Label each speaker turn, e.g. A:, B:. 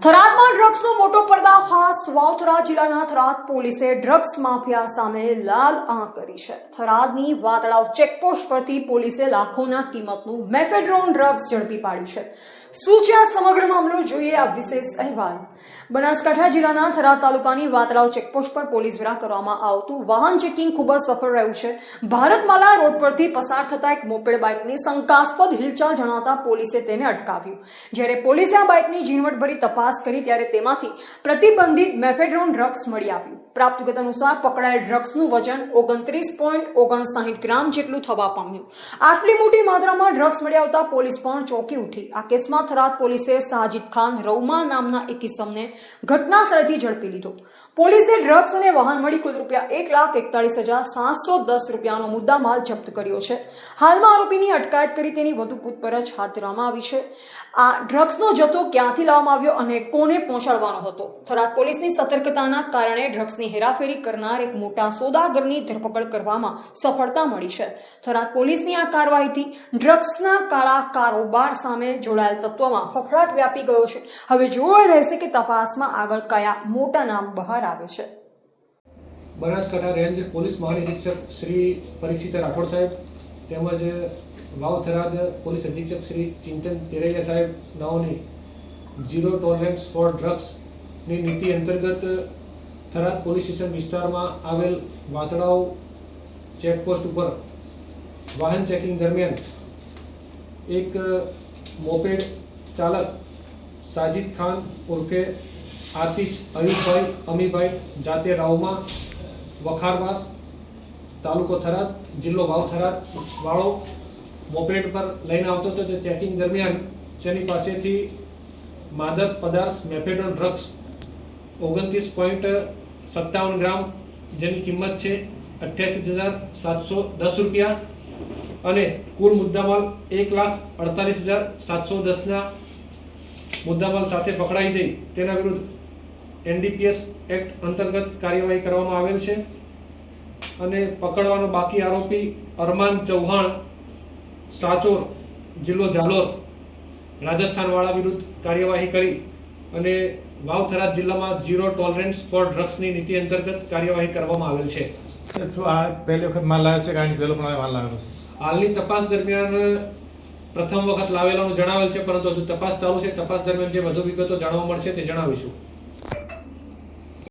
A: થરાદમાં ડ્રગ્સનો મોટો પર્દાફાશ. વાવથરા જિલ્લાના થરાદ પોલીસે ડ્રગ્સ માફિયા સામે લાલ આંખ કરી છે. થરાદની વાતળાવ ચેકપોસ્ટ પરથી પોલીસે લાખોના કિંમતનું મેફેડ્રોન ડ્રગ્સ ઝડપી પાડ્યું છે. શું છે આ સમગ્ર મામલો, જોઈએ આ વિશેષ અહેવાલ. બનાસકાંઠા જિલ્લાના થરાદ તાલુકાની વાતળાવ ચેકપોસ્ટ પર પોલીસ દ્વારા કરવામાં આવતું વાહન ચેકિંગ ખૂબ જ સફળ રહ્યું છે. ભારતમાલા રોડ પરથી પસાર થતા એક મોપેડ બાઇકની શંકાસ્પદ હિલચાલ જણાતા પોલીસે તેને અટકાવ્યું. જ્યારે પોલીસે આ બાઇકની ઝીણવટભરી તપાસ કરી ત્યારે તેમાંથી પ્રતિબંધિત મેફેડ્રોન ડ્રગ્સ મળી આવ્યું. પ્રાપ્ત વિગત અનુસાર પકડાયેલ ડ્રગ્સનું વજન 29.59 ગ્રામ જેટલું થવા પામ્યું. આટલી મોટી માત્રામાં ડ્રગ્સ મળી આવતા પોલીસ પણ ચોંકી ઉઠી. આ કેસમાં થરાદ પોલીસે સાજિદ ખાન રૌમા નામના એક ઇસમને ઘટના સ્થળેથી ઝડપી લીધો. પોલીસે ડ્રગ્સ અને વાહન મળી કુલ ₹1,41,710 મુદ્દામાલ જપ્ત કર્યો છે. હાલમાં આરોપીની અટકાયત કરી તેની વધુ પૂછપરછ હાથ ધરવામાં આવી છે. આ ડ્રગ્સનો જથ્થો ક્યાંથી લાવવામાં આવ્યો અને કોને પહોંચાડવાનો હતો? થરાદ પોલીસની સતર્કતાના કારણે ડ્રગ્સની હેરાફેરી કરનાર એક મોટા સોદાગરની ધરપકડ કરવામાં સફળતા મળી છે. થરાદ પોલીસની આ કાર્યવાહીથી ડ્રગ્સના કાળા કારોબાર સામે જોડાયેલ તત્વોમાં ફફડાટ વ્યાપી ગયો છે. હવે જોવું રહેશે કે તપાસમાં આગળ કયા મોટા નામ બહાર આવે છે.
B: બનાસકાંઠા રેન્જ પોલીસ મહાનિરીક્ષક શ્રી પરીક્ષિત રાઠોડ સાહેબ તેમજ વાવ થરાદ પોલીસ અધિક્ષક શ્રી ચિંતન તેરૈયા સાહેબ નાઓની ઝીરો ટોલરન્સ ફોર ડ્રગ્સની નીતિ અંતર્ગત થરાદ પોલીસ સ્ટેશન વિસ્તારમાં આવેલ વાતળાવ ચેકપોસ્ટ ઉપર વાહન ચેકિંગ દરમિયાન એક મોપેડ ચાલક સાજિદ ખાન ઉર્ફે આતિશ અયુબભાઈ અમીભાઈ જાતે રાવમાં વખારવાસ તાલુકો થરાદ જિલ્લો વાવ થરાદ વાળો મોપેડ પર લઈને આવતો હતો. તે ચેકિંગ દરમિયાન તેની પાસેથી માદક પદાર્થ મેફેડ્રોન ડ્રગ્સ 29.57 ગ્રામ જેની કિંમત છે ₹88,710 અને કુલ મુદ્દામાલ ₹1,48,710 મુદ્દામાલ સાથે પકડાઈ જઈ તેના વિરુદ્ધ NDPS એક્ટ અંતર્ગત કાર્યવાહી કરવામાં આવેલ છે. અને પકડવાનો બાકી આરોપી અરમાન ચૌહાણ સાચોર જિલ્લો જાલોર રાજસ્થાનવાળા વિરુદ્ધ કાર્યવાહી કરી અને વાવ થરાદ જિલ્લામાં ઝીરો ટોલરન્સ ફોર ડ્રગ્સની નીતિ અંતર્ગત કાર્યવાહી કરવામાં આવેલ છે.
C: પહેલી વખત માલ લાવ્યો છે કે આની પહેલો પણ માલ લાવ્યો?
B: હાલની તપાસ દરમિયાન પ્રથમ વખત લાવેલાનું જણાવેલ છે, પરંતુ હજુ તપાસ ચાલુ છે. તપાસ દરમિયાન જે વધુ વિગતો જાણવા મળશે તે જણાવીશું.